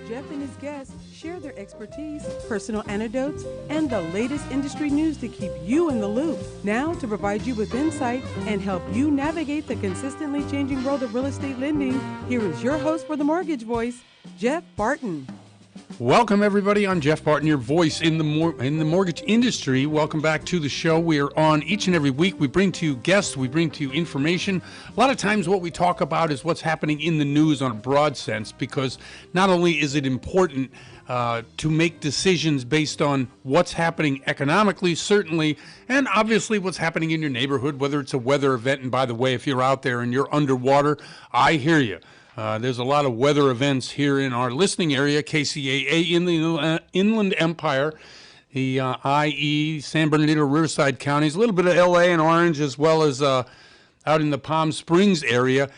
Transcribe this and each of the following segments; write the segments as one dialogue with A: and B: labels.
A: Jeff and his guests share their expertise, personal anecdotes, and the latest industry news to keep you in the loop. Now, to provide you with insight and help you navigate the consistently changing world of real estate lending, here is your host for the Mortgage Voice, Jeff Barton.
B: Welcome, everybody. I'm Jeff Barton, your voice in the mortgage industry. Welcome back to the show. We are on each and every week. We bring to you guests. We bring to you information. A lot of times what we talk about is what's happening in the news on a broad sense, because not only is it important to make decisions based on what's happening economically, certainly, and obviously what's happening in your neighborhood, whether it's a weather event. And by the way, if you're out there and you're underwater, I hear you. There's a lot of weather events here in our listening area, KCAA in the Inland Empire, the IE, San Bernardino, Riverside counties, a little bit of LA and Orange, as well as out in the Palm Springs area.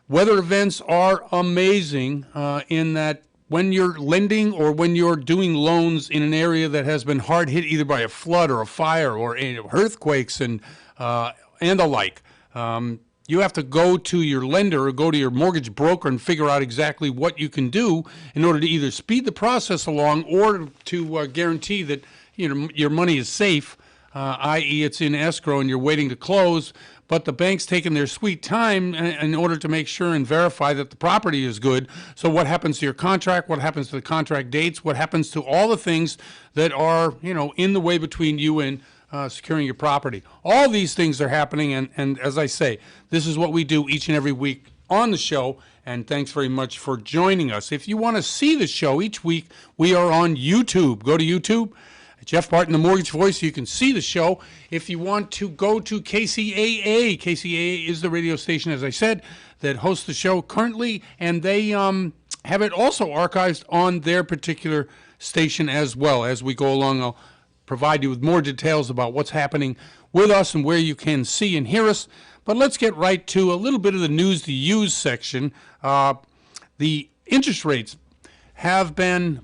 B: Weather events are amazing in that when you're lending or when you're doing loans in an area that has been hard hit either by a flood or a fire or earthquakes and the like, you have to go to your lender or go to your mortgage broker and figure out exactly what you can do in order to either speed the process along or to guarantee that your money is safe, i.e. it's in escrow and you're waiting to close, but the bank's taking their sweet time in order to make sure and verify that the property is good. So what happens to your contract? What happens to the contract dates? What happens to all the things that are, in the way between you and securing your property? All these things are happening, and as I say, this is what we do each and every week on the show, and thanks very much for joining us. If you want to see the show each week, we are on YouTube. Go to YouTube, Jeff Barton, the Mortgage Voice. You can see the show. If you want to go to KCAA, KCAA is the radio station, as I said, that hosts the show currently, and they have it also archived on their particular station as well. As we go along, I'll provide you with more details about what's happening with us and where you can see and hear us. But let's get right to a little bit of the news to use section. The interest rates have been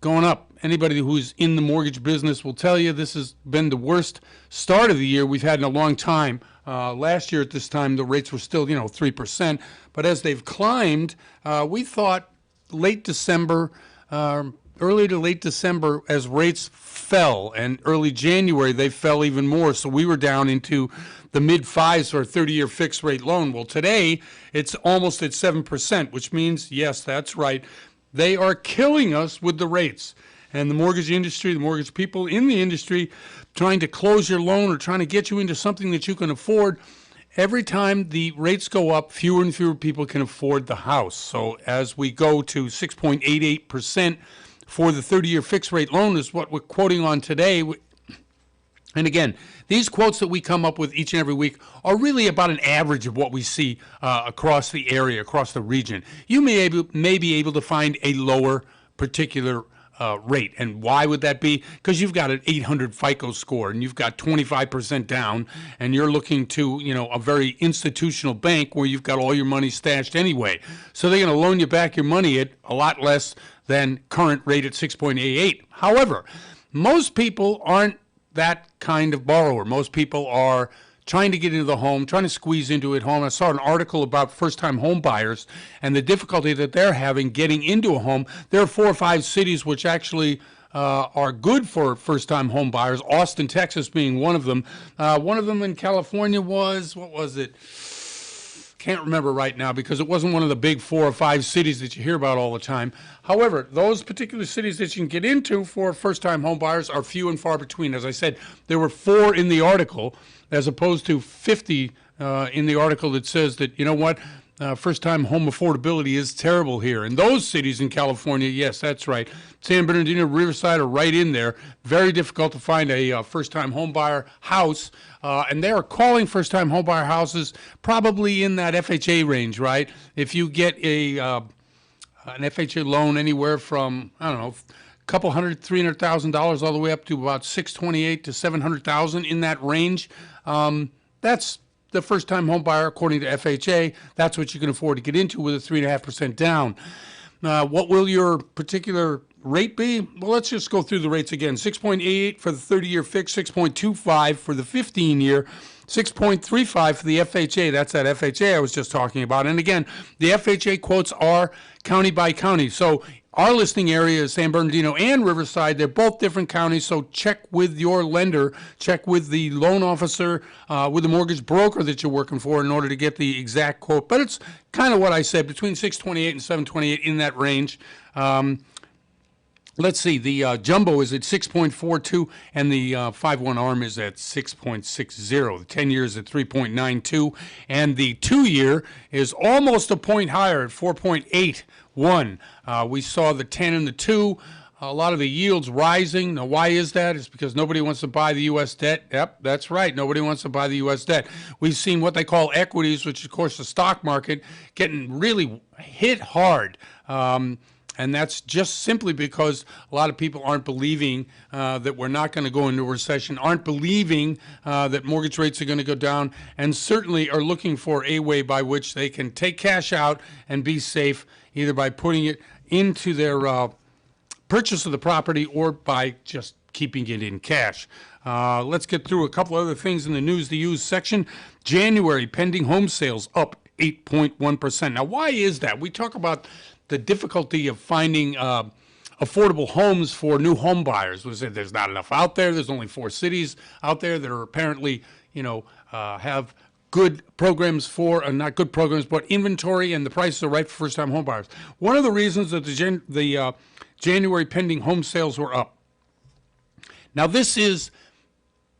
B: going up. Anybody who's in the mortgage business will tell you this has been the worst start of the year we've had in a long time. Last year at this time, the rates were still, 3%. But as they've climbed, we thought late December, early to late December, as rates fell, and early January they fell even more, so we were down into the mid-5s for a 30-year fixed rate loan. Well, today it's almost at 7%, which means, yes, that's right, they are killing us with the rates. And the mortgage industry, the mortgage people in the industry, trying to close your loan or trying to get you into something that you can afford, every time the rates go up, fewer and fewer people can afford the house. So as we go to 6.88%, for the 30-year fixed rate loan is what we're quoting on today. And again, these quotes that we come up with each and every week are really about an average of what we see across the area, across the region. You may be able to find a lower particular rate. And why would that be? Because you've got an 800 FICO score and you've got 25% down and you're looking to, a very institutional bank where you've got all your money stashed anyway. So they're going to loan you back your money at a lot less than current rate at 6.88. However, most people aren't that kind of borrower. Most people are trying to get into the home, trying to squeeze into it home. I saw an article about first-time home buyers and the difficulty that they're having getting into a home. There are 4 or 5 cities which actually are good for first-time home buyers, Austin, Texas being one of them. One of them in California was, what was it? Can't remember right now because it wasn't one of the big 4 or 5 cities that you hear about all the time. However, those particular cities that you can get into for first-time home buyers are few and far between. As I said, there were 4 in the article as opposed to 50 in the article that says that, first-time home affordability is terrible here. And those cities in California, yes, that's right. San Bernardino, Riverside are right in there. Very difficult to find a first-time home buyer house. And they are calling first-time home buyer houses probably in that FHA range, right? If you get an FHA loan anywhere from, a couple hundred, $300,000 all the way up to about $628,000 to $700,000 in that range, that's the first-time home buyer, according to FHA. That's what you can afford to get into with a 3.5% down. What will your particular rate be? Well, let's just go through the rates again. 6.88 for the 30-year fix, 6.25 for the 15-year, 6.35 for the FHA. That's that FHA I was just talking about. And again, the FHA quotes are county by county. So Our listing area is San Bernardino and Riverside. They're both different counties, so check with your lender, check with the loan officer, with the mortgage broker that you're working for in order to get the exact quote. But it's kind of what I said, between 628 and 728, in that range. Let's see, the jumbo is at 6.42, and the 5-1 ARM is at 6.60. The 10-year is at 3.92, and the 2-year is almost a point higher at 4.81. We saw the 10 and the 2, a lot of the yields rising. Now, why is that? It's because nobody wants to buy the U.S. debt. Yep, that's right. Nobody wants to buy the U.S. debt. We've seen what they call equities, which is, of course, the stock market, getting really hit hard. And that's just simply because a lot of people aren't believing that we're not going to go into a recession, aren't believing that mortgage rates are going to go down, and certainly are looking for a way by which they can take cash out and be safe, either by putting it into their purchase of the property or by just keeping it in cash. Let's get through a couple other things in the news, the used section. January pending home sales up 8.1%. Now, why is that? We talk about the difficulty of finding affordable homes for new home buyers. We said there's not enough out there. There's only 4 cities out there that are apparently, have good programs for, not good programs, but inventory, and the prices are right for first-time home buyers. One of the reasons that the January pending home sales were up. Now, this is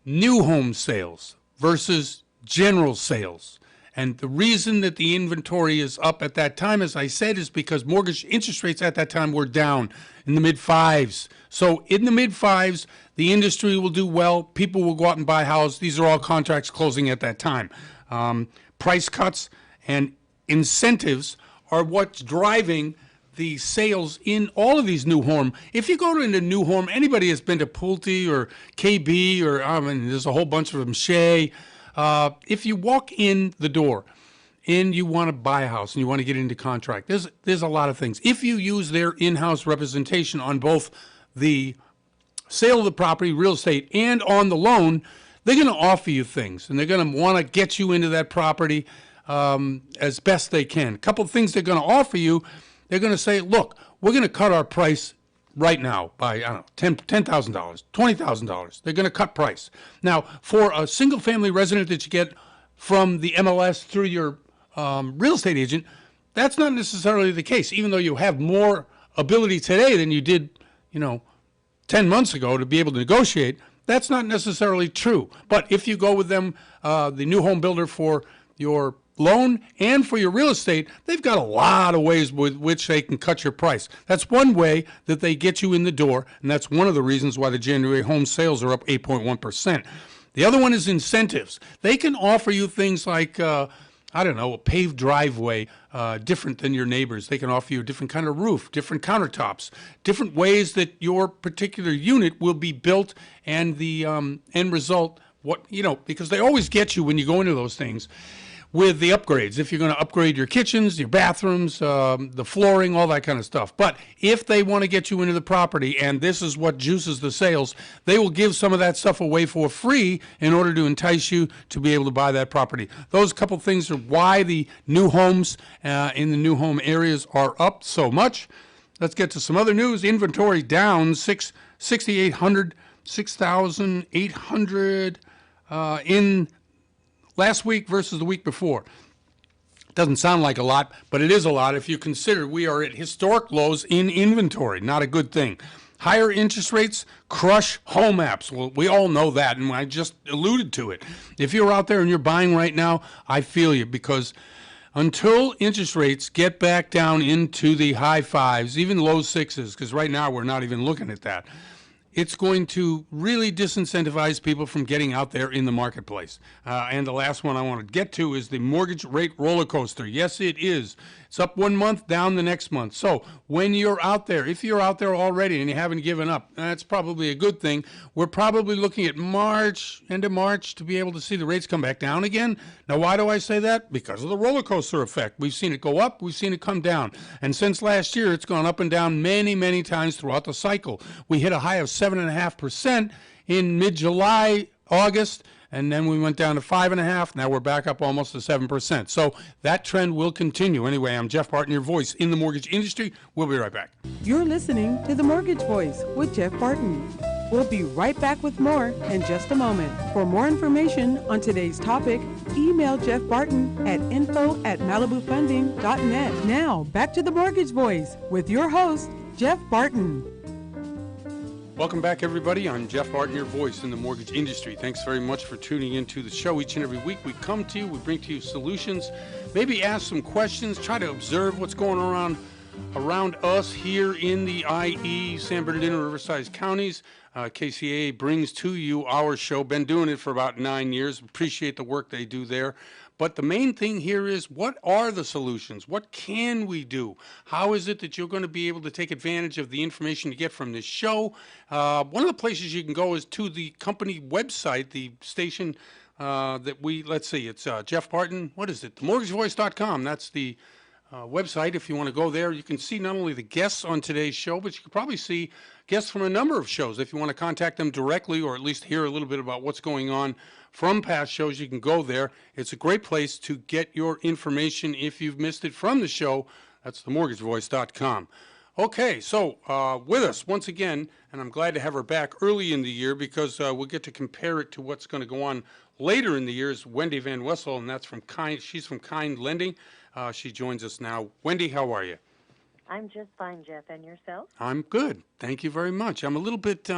B: new home sales versus general sales. And the reason that the inventory is up at that time, as I said, is because mortgage interest rates at that time were down in the mid-5s. So in the mid-5s, the industry will do well. People will go out and buy a house. These are all contracts closing at that time. Price cuts and incentives are what's driving the sales in all of these new home. If you go into new home, anybody has been to Pulte or KB or, there's a whole bunch of them, Shea. If you walk in the door and you want to buy a house and you want to get into contract, there's a lot of things. If you use their in-house representation on both the sale of the property, real estate, and on the loan, they're going to offer you things, and they're going to want to get you into that property as best they can. A couple of things they're going to offer you, they're going to say, look, we're going to cut our price right now by, $10,000, $20,000. They're going to cut price. Now, for a single-family resident that you get from the MLS through your real estate agent, that's not necessarily the case, even though you have more ability today than you did, 10 months ago to be able to negotiate. That's not necessarily true. But if you go with them, the new home builder, for your loan and for your real estate, they've got a lot of ways with which they can cut your price. That's one way that they get you in the door, and that's one of the reasons why the January home sales are up 8.1%. The other one is incentives. They can offer you things like, a paved driveway, different than your neighbors. They can offer you a different kind of roof, different countertops, different ways that your particular unit will be built, and the end result, because they always get you when you go into those things with the upgrades. If you're going to upgrade your kitchens, your bathrooms, the flooring, all that kind of stuff. But if they want to get you into the property, and this is what juices the sales, they will give some of that stuff away for free in order to entice you to be able to buy that property. Those couple things are why the new homes in the new home areas are up so much. Let's get to some other news. Inventory down 6,800 in last week versus the week before. Doesn't sound like a lot, but it is a lot if you consider we are at historic lows in inventory. Not a good thing. Higher interest rates crush home apps. Well, we all know that, and I just alluded to it. If you're out there and you're buying right now, I feel you, because until interest rates get back down into the high 5s, even low 6s, because right now we're not even looking at that, it's going to really disincentivize people from getting out there in the marketplace. And the last one I want to get to is the mortgage rate roller coaster. Yes, it is. It's up one month, down the next month. So when you're out there, if you're out there already and you haven't given up, that's probably a good thing. We're probably looking at end of March, to be able to see the rates come back down again. Now, why do I say that? Because of the roller coaster effect. We've seen it go up, we've seen it come down. And since last year, it's gone up and down many, many times throughout the cycle. We hit a high of 7.5% in mid-July August, and then we went down to 5.5. Now we're back up almost to 7%. So that trend will continue. Anyway, I'm Jeff Barton, your voice in the mortgage industry. We'll be right back.
A: You're listening to The Mortgage Voice with Jeff Barton. We'll be right back with more in just a moment. For more information on today's topic, email Jeff Barton at info@malibufunding.net. Now, back to The Mortgage Voice with your host, Jeff Barton.
B: Welcome back, everybody. I'm Jeff Barton, your voice in the mortgage industry. Thanks very much for tuning into the show. Each and every week we come to you, we bring to you solutions, maybe ask some questions, try to observe what's going on around us here in the IE, San Bernardino, Riverside counties. KCAA brings to you our show. Been doing it for about 9 years. Appreciate the work they do there. But the main thing here is, what are the solutions? What can we do? How is it that you're going to be able to take advantage of the information you get from this show? One of the places you can go is to the company website, the station that we, let's see, it's Jeff Barton, what is it? TheMortgageVoice.com. That's the website. If you want to go there, you can see not only the guests on today's show, but you can probably see guests from a number of shows. If you want to contact them directly, or at least hear a little bit about what's going on from past shows, you can go there. It's a great place to get your information if you've missed it from the show. That's themortgagevoice.com. Okay, so with us once again, and I'm glad to have her back early in the year, because we'll get to compare it to what's going to go on later in the year, is Wendy Van Wessel, and that's from Kind. She's from Kind Lending. She joins us now. Wendy, how are you?
C: I'm just fine, Jeff. And yourself?
B: I'm good. Thank you very much. I'm a little bit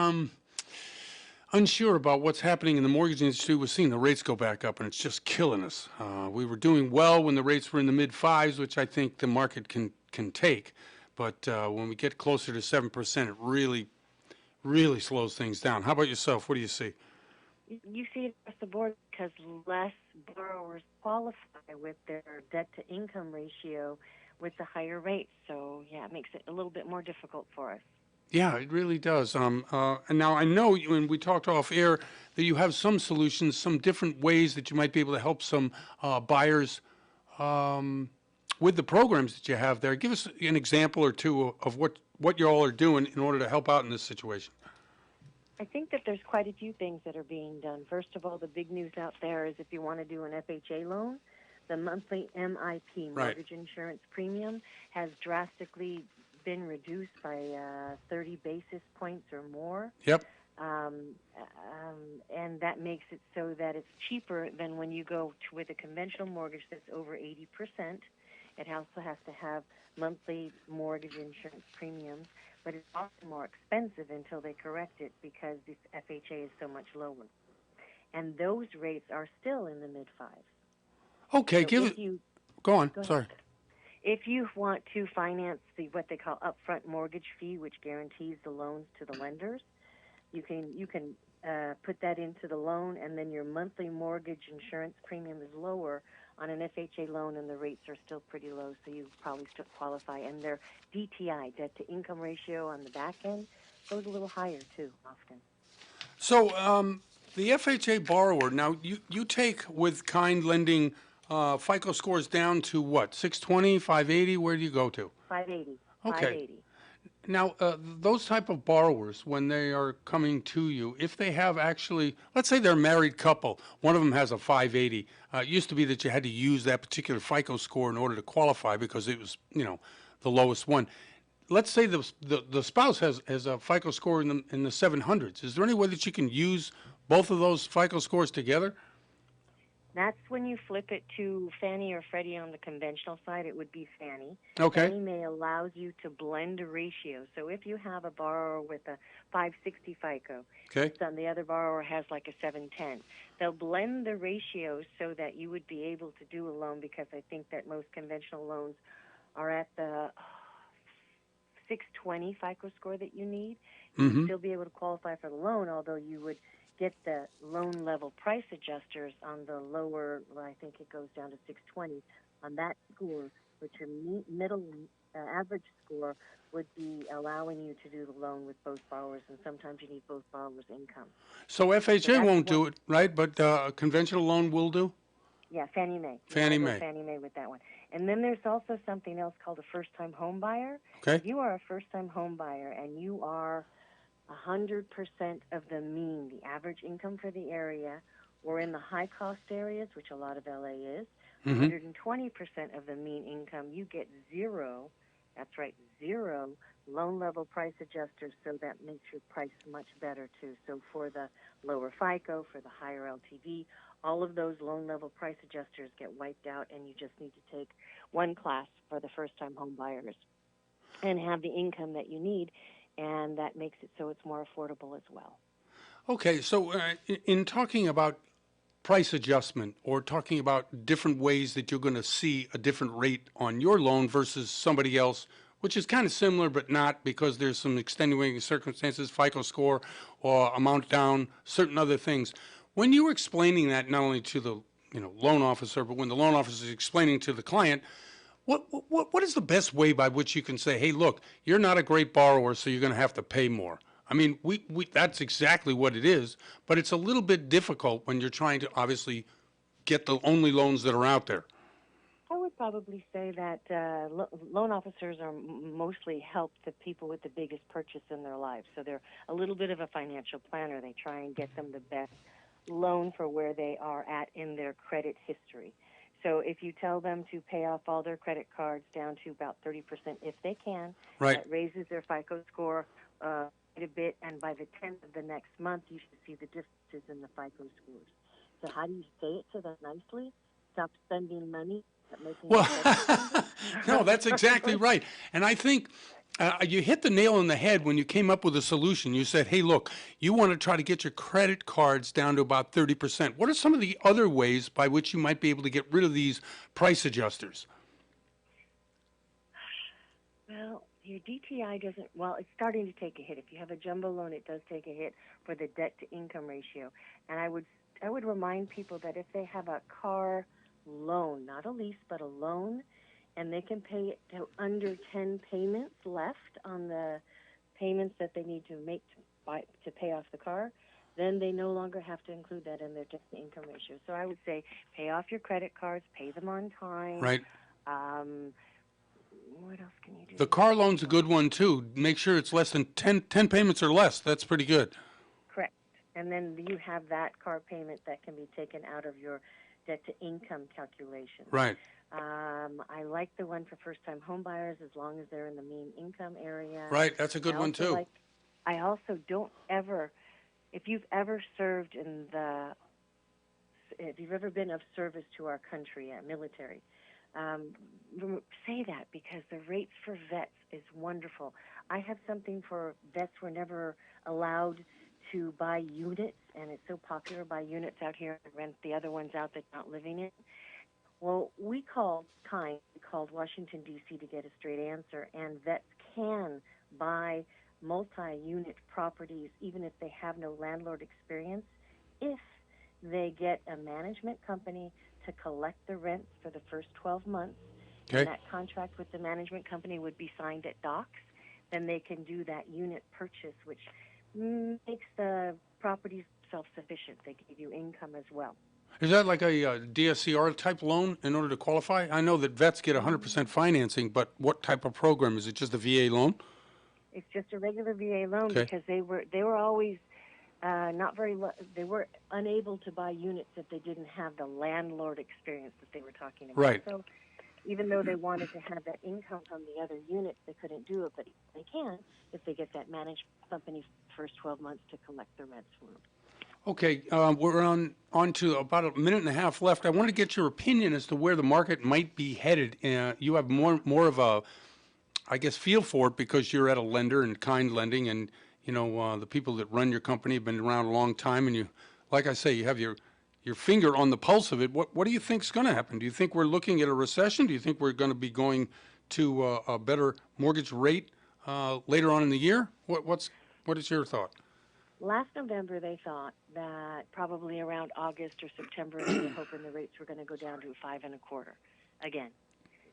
B: unsure about what's happening in the mortgage industry. We're seeing the rates go back up, and it's just killing us. We were doing well when the rates were in the mid-5s, which I think the market can take. But when we get closer to 7%, it really slows things down. How about yourself? What do you see?
C: You see it across the board, because less borrowers qualify with their debt-to-income ratio with the higher rates. So, yeah, it makes it a little bit more difficult for us.
B: Yeah, it really does. And now I know when we talked off air that you have some solutions, some different ways that you might be able to help some buyers with the programs that you have there. Give us an example or two of what you all are doing in order to help out in this situation.
C: I think that there's quite a few things that are being done. First of all, the big news out there is if you want to do an FHA loan, the monthly MIP, mortgage insurance premium, has drastically been reduced by 30 basis points or more.
B: Yep.
C: And that makes it so that it's cheaper than when you go with a conventional mortgage that's over 80%. It also has to have monthly mortgage insurance premiums, but it's often more expensive until they correct it, because this FHA is so much lower. And those rates are still in the mid-5s.
B: Okay,
C: So
B: go on.
C: Go ahead.
B: Sorry.
C: If you want to finance what they call upfront mortgage fee, which guarantees the loans to the lenders, you can put that into the loan, and then your monthly mortgage insurance premium is lower on an FHA loan, and the rates are still pretty low, so you probably still qualify. And their DTI, debt-to-income ratio, on the back end goes a little higher, too, often.
B: So the FHA borrower, now you take with Kind Lending FICO scores down to what, 620, 580? Where do you go to?
C: 580.
B: Okay.
C: 580.
B: Now, those type of borrowers, when they are coming to you, if they have actually, let's say they're a married couple, one of them has a 580. It used to be that you had to use that particular FICO score in order to qualify because it was, the lowest one. Let's say the spouse has a FICO score in the 700s. Is there any way that you can use both of those FICO scores together?
C: That's when you flip it to Fannie or Freddie on the conventional side. It would be Fannie.
B: Okay.
C: Fannie Mae allows you to blend a ratio. So if you have a borrower with a 560 FICO,
B: okay,
C: and the other borrower has like a 710, they'll blend the ratios so that you would be able to do a loan, because I think that most conventional loans are at the 620 FICO score that you need. You'd still be able to qualify for the loan, although you would get the loan level price adjusters on the lower, I think it goes down to 620 on that score, which your middle average score would be allowing you to do the loan with both borrowers, and sometimes you need both borrowers' income.
B: So FHA won't do it, right? But a conventional loan will do?
C: Yeah, Fannie Mae.
B: Fannie Mae.
C: Fannie Mae with that one. And then there's also something else called a first-time home buyer.
B: Okay.
C: If you are a first-time home buyer and you are 100% of the mean, the average income for the area, or in the high-cost areas, which a lot of LA is,
B: Mm-hmm.
C: 120% of the mean income, you get zero, that's right, zero loan level price adjusters, so that makes your price much better too. So for the lower FICO, for the higher LTV, all of those loan level price adjusters get wiped out, and you just need to take one class for the first-time home buyers and have the income that you need, and that makes it so it's more affordable as well.
B: Okay, so in talking about price adjustment or talking about different ways that you're going to see a different rate on your loan versus somebody else, which is kind of similar but not, because there's some extenuating circumstances, FICO score or amount down, certain other things. When you were explaining that not only to the loan officer, but when the loan officer is explaining to the client, what is the best way by which you can say, hey, look, you're not a great borrower, so you're going to have to pay more? I mean, we that's exactly what it is, but it's a little bit difficult when you're trying to obviously get the only loans that are out there.
C: I would probably say that loan officers are mostly help the people with the biggest purchase in their lives. So they're a little bit of a financial planner. They try and get them the best loan for where they are at in their credit history. So if you tell them to pay off all their credit cards down to about 30% if they can,
B: Right.
C: that raises their FICO score quite a bit, and by the 10th of the next month, you should see the differences in the FICO scores. So how do you say it to them nicely? Stop spending money.
B: Well, no, that's exactly right. And I think you hit the nail on the head when you came up with a solution. You said, hey, look, you want to try to get your credit cards down to about 30%. What are some of the other ways by which you might be able to get rid of these price adjusters?
C: Well, your DTI doesn't, well, it's starting to take a hit. If you have a jumbo loan, it does take a hit for the debt-to-income ratio. And I would remind people that if they have a car loan, not a lease, but a loan, and they can pay it to under 10 payments left on the payments that they need to make to pay off the car, then they no longer have to include that in their debt-to-income ratio. So I would say pay off your credit cards, pay them on time.
B: Right.
C: What else can you do?
B: The car loan's a good one, too. Make sure it's less than 10 payments or less. That's pretty good.
C: Correct. And then you have that car payment that can be taken out of your debt-to-income calculation.
B: Right.
C: I like the one for first-time home buyers as long as they're in the mean income area.
B: Right. That's a good one, too.
C: I also don't ever, if you've ever served if you've ever been of service to our country, military, say that, because the rates for vets is wonderful. I have something for vets who are never allowed to buy units, and it's so popular, buy units out here and rent the other ones out that they're not living in. Well, we called Washington, D.C. to get a straight answer, and vets can buy multi-unit properties even if they have no landlord experience if they get a management company to collect the rents for the first 12 months.
B: Okay.
C: And that contract with the management company would be signed at docs. Then they can do that unit purchase, which makes the properties self-sufficient. They give you income as well.
B: Is that like a DSCR type loan in order to qualify? I know that vets get 100% financing, but what type of program? Is it just a VA loan?
C: It's just a regular VA loan,
B: Okay.
C: because they were always they were unable to buy units if they didn't have the landlord experience that they were talking about.
B: Right.
C: So even though they wanted to have that income from the other units, they couldn't do it, but they can if they get that management company first 12 months to collect the rents for them.
B: Okay, we're on to about a minute and a half left. I want to get your opinion as to where the market might be headed. You have more of a, I guess, feel for it because you're at a lender and Kind Lending, and the people that run your company have been around a long time, and you, like I say, you have your finger on the pulse of it. What do you think is going to happen? Do you think we're looking at a recession? Do you think we're going to be going to a better mortgage rate later on in the year? What is your thought?
C: Last November, they thought that probably around August or September, they were hoping the rates were going to go down to 5.25% again,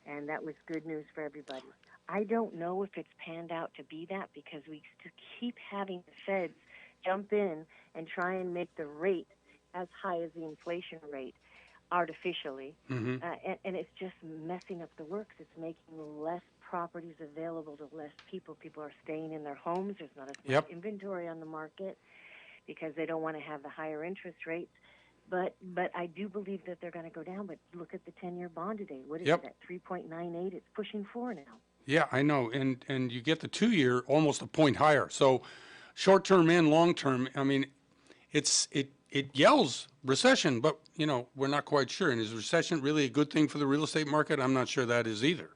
C: and that was good news for everybody. I don't know if it's panned out to be that, because we keep having the feds jump in and try and make the rate as high as the inflation rate artificially,
B: Mm-hmm.
C: and it's just messing up the works. It's making less properties available to less people. People are staying in their homes. There's not as much
B: Yep.
C: inventory on the market because they don't want to have the higher interest rates. But I do believe that they're going to go down. But look at the 10-year bond today. What is
B: Yep.
C: it at 3.98? It's pushing 4 now.
B: Yeah, I know. And you get the 2-year almost a point higher. So short-term and long-term, I mean, it yells recession, but, we're not quite sure. And is recession really a good thing for the real estate market? I'm not sure that is either.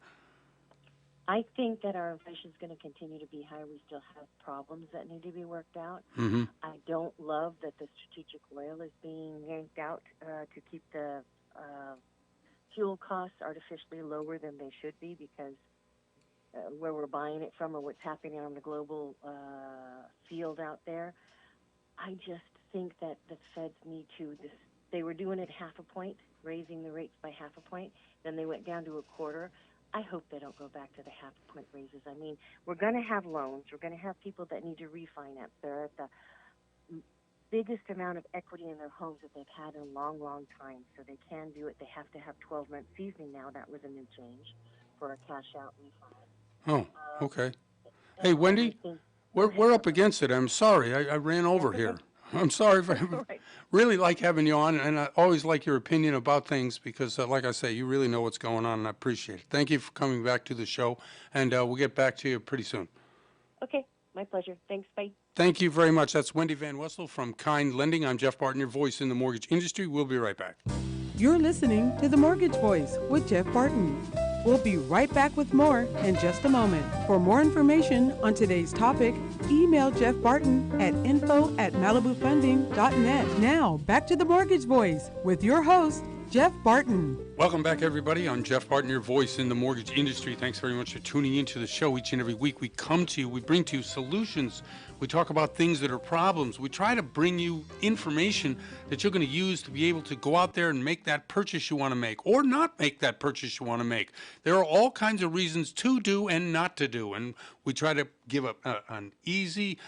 C: I think that our inflation is going to continue to be high. We still have problems that need to be worked out.
B: Mm-hmm.
C: I don't love that the strategic oil is being yanked out to keep the fuel costs artificially lower than they should be because where we're buying it from or what's happening on the global field out there. I just think that the Feds need to, they were doing it half a point, raising the rates by half a point, then they went down to a quarter. I hope they don't go back to the half a point raises. I mean, we're going to have loans. We're going to have people that need to refinance. They're at the biggest amount of equity in their homes that they've had in a long, long time, so they can do it. They have to have 12-month seasoning now. That was a new change for a cash-out refi.
B: Oh, okay. Hey, Wendy, we're up against it. I'm sorry. I ran over here. I'm sorry for
C: Right.
B: Really like having you on, and I always like your opinion about things because, like I say, you really know what's going on, and I appreciate it. Thank you for coming back to the show, and we'll get back to you pretty soon.
C: Okay, my pleasure. Thanks, bye.
B: Thank you very much. That's Wendy Van Wessel from Kind Lending. I'm Jeff Barton, your voice in the mortgage industry. We'll be right back.
A: You're listening to The Mortgage Voice with Jeff Barton. We'll be right back with more in just a moment. For more information on today's topic, email Jeff Barton at info@malibufunding.net. Now, back to The Mortgage Voice with your host, Jeff Barton.
B: Welcome back, everybody. I'm Jeff Barton, your voice in the mortgage industry. Thanks very much for tuning into the show each and every week. We come to you, we bring to you solutions. We talk about things that are problems. We try to bring you information that you're going to use to be able to go out there and make that purchase you want to make or not make that purchase you want to make. There are all kinds of reasons to do and not to do, and we try to give an easy,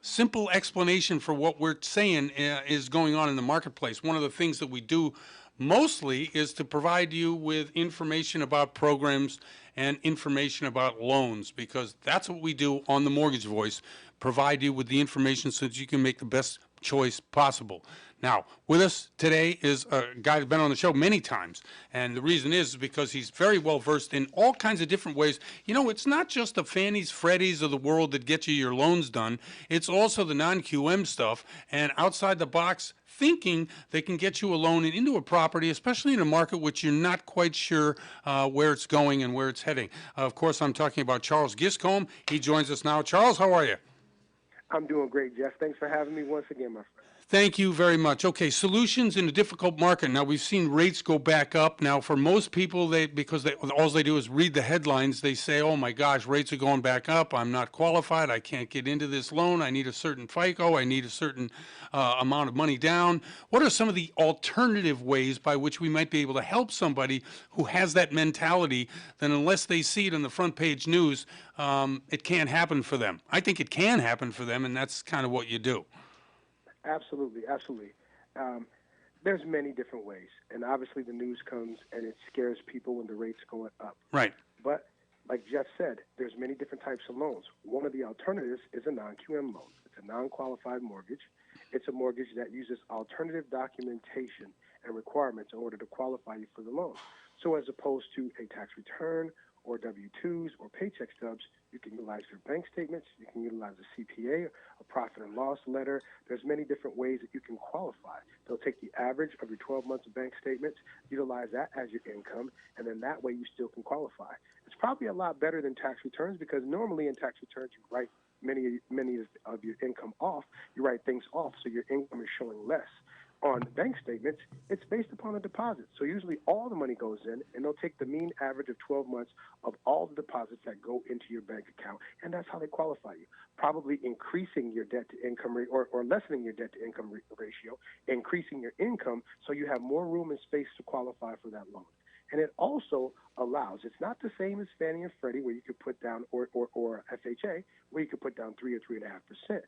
B: simple explanation for what we're saying is going on in the marketplace. One of the things that we do mostly is to provide you with information about programs and information about loans, because that's what we do on the Mortgage Voice, provide you with the information so that you can make the best choice possible. Now, with us today is a guy who's been on the show many times, and the reason is because he's very well versed in all kinds of different ways. It's not just the Fannies, Freddies of the world that get you your loans done. It's also the non-QM stuff and outside the box thinking they can get you a loan and into a property, especially in a market which you're not quite sure where it's going and where it's heading. Of course, I'm talking about Charles Giscombe. He joins us now. Charles, how are you?
D: I'm doing great, Jeff. Thanks for having me once again, my friend.
B: Thank you very much. Okay, solutions in a difficult market. Now, we've seen rates go back up. Now, for most people, all they do is read the headlines. They say, oh, my gosh, rates are going back up. I'm not qualified. I can't get into this loan. I need a certain FICO. I need a certain amount of money down. What are some of the alternative ways by which we might be able to help somebody who has that mentality that unless they see it in the front page news, it can't happen for them? I think it can happen for them, and that's kind of what you do.
D: Absolutely, absolutely. There's many different ways, and obviously the news comes and it scares people when the rates go up.
B: Right.
D: But like Jeff said, there's many different types of loans. One of the alternatives is a non-QM loan. It's a non-qualified mortgage. It's a mortgage that uses alternative documentation and requirements in order to qualify you for the loan. So as opposed to a tax return or W-2s or paycheck stubs, you can utilize your bank statements, you can utilize a CPA, a profit and loss letter. There's many different ways that you can qualify. They'll take the average of your 12 months of bank statements, utilize that as your income, and then that way you still can qualify. It's probably a lot better than tax returns because normally in tax returns you write many of your income off. You write things off so your income is showing less. On bank statements, it's based upon a deposit. So usually all the money goes in, and they'll take the mean average of 12 months of all the deposits that go into your bank account, and that's how they qualify you. Probably increasing your debt-to-income rate or lessening your debt-to-income ratio, increasing your income so you have more room and space to qualify for that loan. And it also allows, it's not the same as Fannie and Freddie where you could put down, or FHA, where you could put down 3 or 3.5%.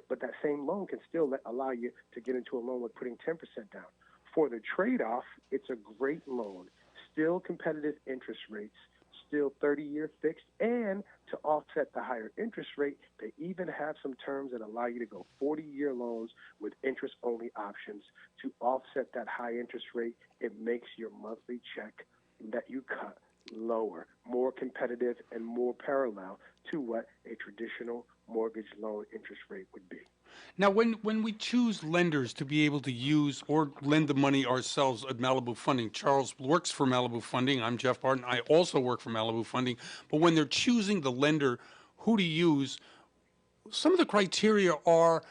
D: But that same loan can still allow you to get into a loan with putting 10% down. For the trade-off, it's a great loan. Still competitive interest rates, still 30-year fixed, and to offset the higher interest rate, they even have some terms that allow you to go 40-year loans with interest-only options. To offset that high interest rate, it makes your monthly check that you cut lower, more competitive, and more parallel to what a traditional mortgage loan interest rate would be.
B: Now, when we choose lenders to be able to use or lend the money ourselves at Malibu Funding, Charles works for Malibu Funding. I'm Jeff Barton. I also work for Malibu Funding. But when they're choosing the lender who to use, some of the criteria are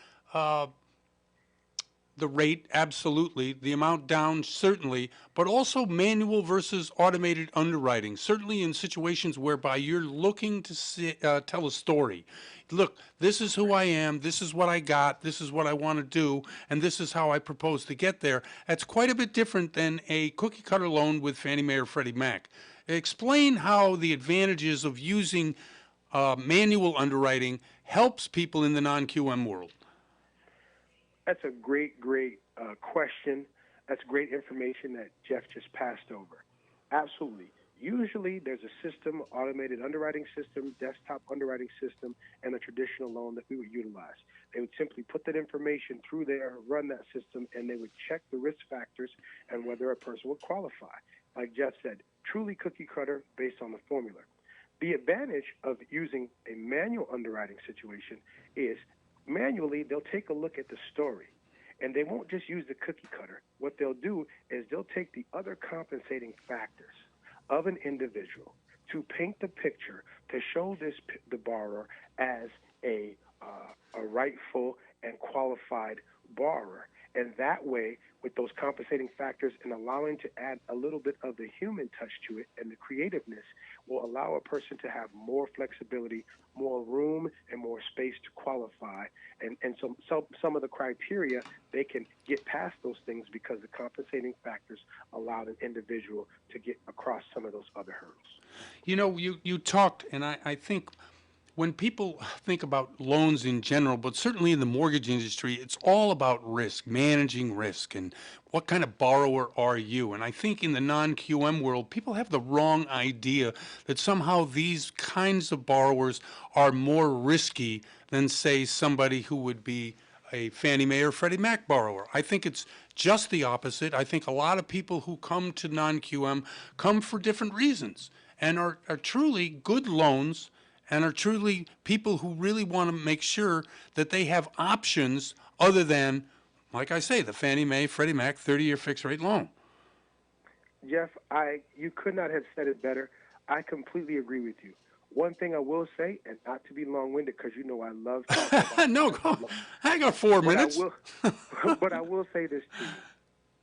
B: the rate, absolutely, the amount down, certainly, but also manual versus automated underwriting, certainly in situations whereby you're looking to tell a story. Look, this is who I am, this is what I got, this is what I want to do, and this is how I propose to get there. That's quite a bit different than a cookie cutter loan with Fannie Mae or Freddie Mac. Explain how the advantages of using manual underwriting helps people in the non-QM world.
D: That's a great question. That's great information that Jeff just passed over. Absolutely. Usually there's a system, automated underwriting system, desktop underwriting system, and a traditional loan that we would utilize. They would simply put that information through there, run that system, and they would check the risk factors and whether a person would qualify. Like Jeff said, truly cookie cutter based on the formula. The advantage of using a manual underwriting situation is manually they'll take a look at the story, and they won't just use the cookie cutter. What they'll do is they'll take the other compensating factors of an individual to paint the picture to show the borrower as a rightful and qualified borrower. And that way, with those compensating factors and allowing to add a little bit of the human touch to it and the creativeness, will allow a person to have more flexibility, more room, and more space to qualify. And some of the criteria, they can get past those things because the compensating factors allow an individual to get across some of those other hurdles.
B: You know, you talked, and I think when people think about loans in general, but certainly in the mortgage industry, it's all about risk, managing risk, and what kind of borrower are you? And I think in the non-QM world, people have the wrong idea that somehow these kinds of borrowers are more risky than, say, somebody who would be a Fannie Mae or Freddie Mac borrower. I think it's just the opposite. I think a lot of people who come to non-QM come for different reasons and are truly good loans and are truly people who really want to make sure that they have options other than, like I say, the Fannie Mae, Freddie Mac 30-year fixed rate loan.
D: Jeff, you could not have said it better. I completely agree with you. One thing I will say, and not to be long-winded, because you know I love talking about
B: No, I got 4 minutes.
D: But I will say this to you.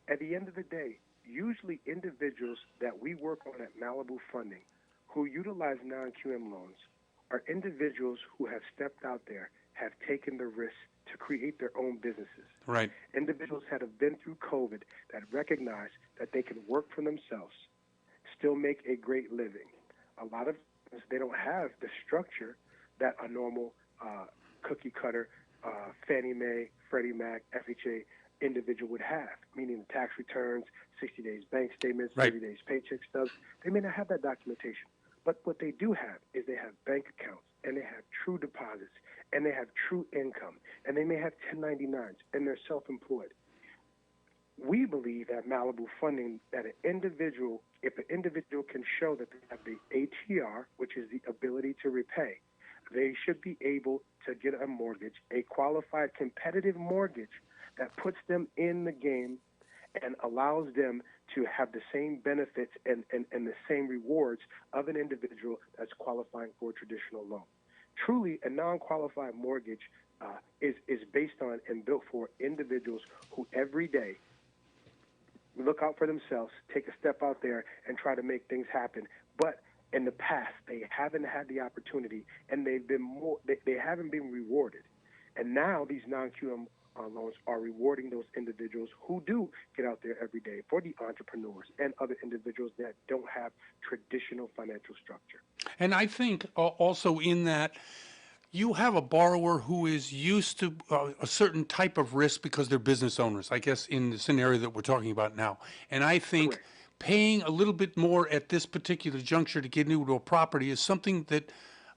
D: At the end of the day, usually individuals that we work on at Malibu Funding who utilize non-QM loans are individuals who have stepped out there, have taken the risk to create their own businesses.
B: Right.
D: Individuals that have been through COVID that recognize that they can work for themselves, still make a great living. A lot of times they don't have the structure that a normal cookie cutter Fannie Mae, Freddie Mac, FHA individual would have, meaning the tax returns, 60 days bank statements, 30 days paycheck stubs. They may not have that documentation. But what they do have is they have bank accounts, and they have true deposits, and they have true income, and they may have 1099s, and they're self-employed. We believe at Malibu Funding that if an individual can show that they have the ATR, which is the ability to repay, they should be able to get a mortgage, a qualified competitive mortgage that puts them in the game and allows them to have the same benefits and the same rewards of an individual that's qualifying for a traditional loan. Truly, a non-qualified mortgage is based on and built for individuals who every day look out for themselves, take a step out there, and try to make things happen. But in the past, they haven't had the opportunity, and they haven't been rewarded. And now these non-QM loans are rewarding those individuals who do get out there every day, for the entrepreneurs and other individuals that don't have traditional financial structure.
B: And I think also in that you have a borrower who is used to a certain type of risk because they're business owners, I guess, in the scenario that we're talking about now. And I think
D: Correct.
B: paying a little bit more at this particular juncture to get into a property is something that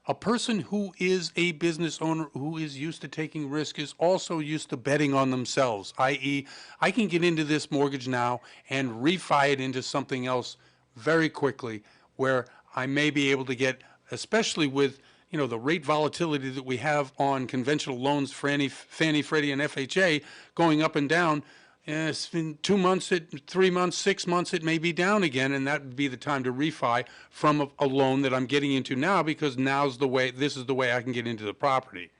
B: a person who is a business owner who is used to taking risk is also used to betting on themselves, i.e., I can get into this mortgage now and refi it into something else very quickly where I may be able to get, especially with the rate volatility that we have on conventional loans, Fannie, Freddie, and FHA going up and down. It's been 2 months, 3 months, 6 months, it may be down again, and that would be the time to refi from a loan that I'm getting into now, because this is the way I can get into the property.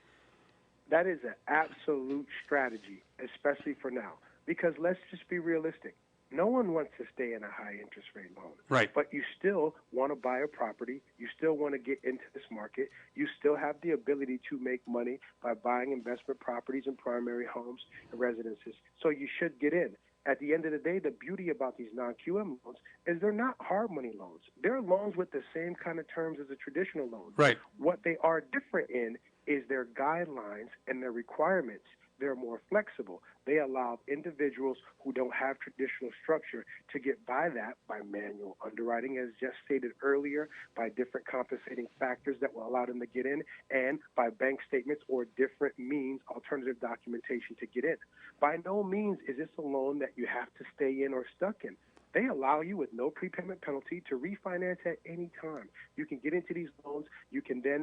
D: That is an absolute strategy, especially for now, because let's just be realistic. No one wants to stay in a high interest rate loan.
B: Right.
D: But you still want to buy a property. You still want to get into this market. You still have the ability to make money by buying investment properties and primary homes and residences. So you should get in. At the end of the day, the beauty about these non-QM loans is they're not hard money loans. They're loans with the same kind of terms as a traditional loan.
B: Right.
D: What they are different in is their guidelines and their requirements. They're more flexible. They allow individuals who don't have traditional structure to get by that by manual underwriting, as just stated earlier, by different compensating factors that will allow them to get in, and by bank statements or different means, alternative documentation to get in. By no means is this a loan that you have to stay in or stuck in. They allow you with no prepayment penalty to refinance at any time. You can get into these loans.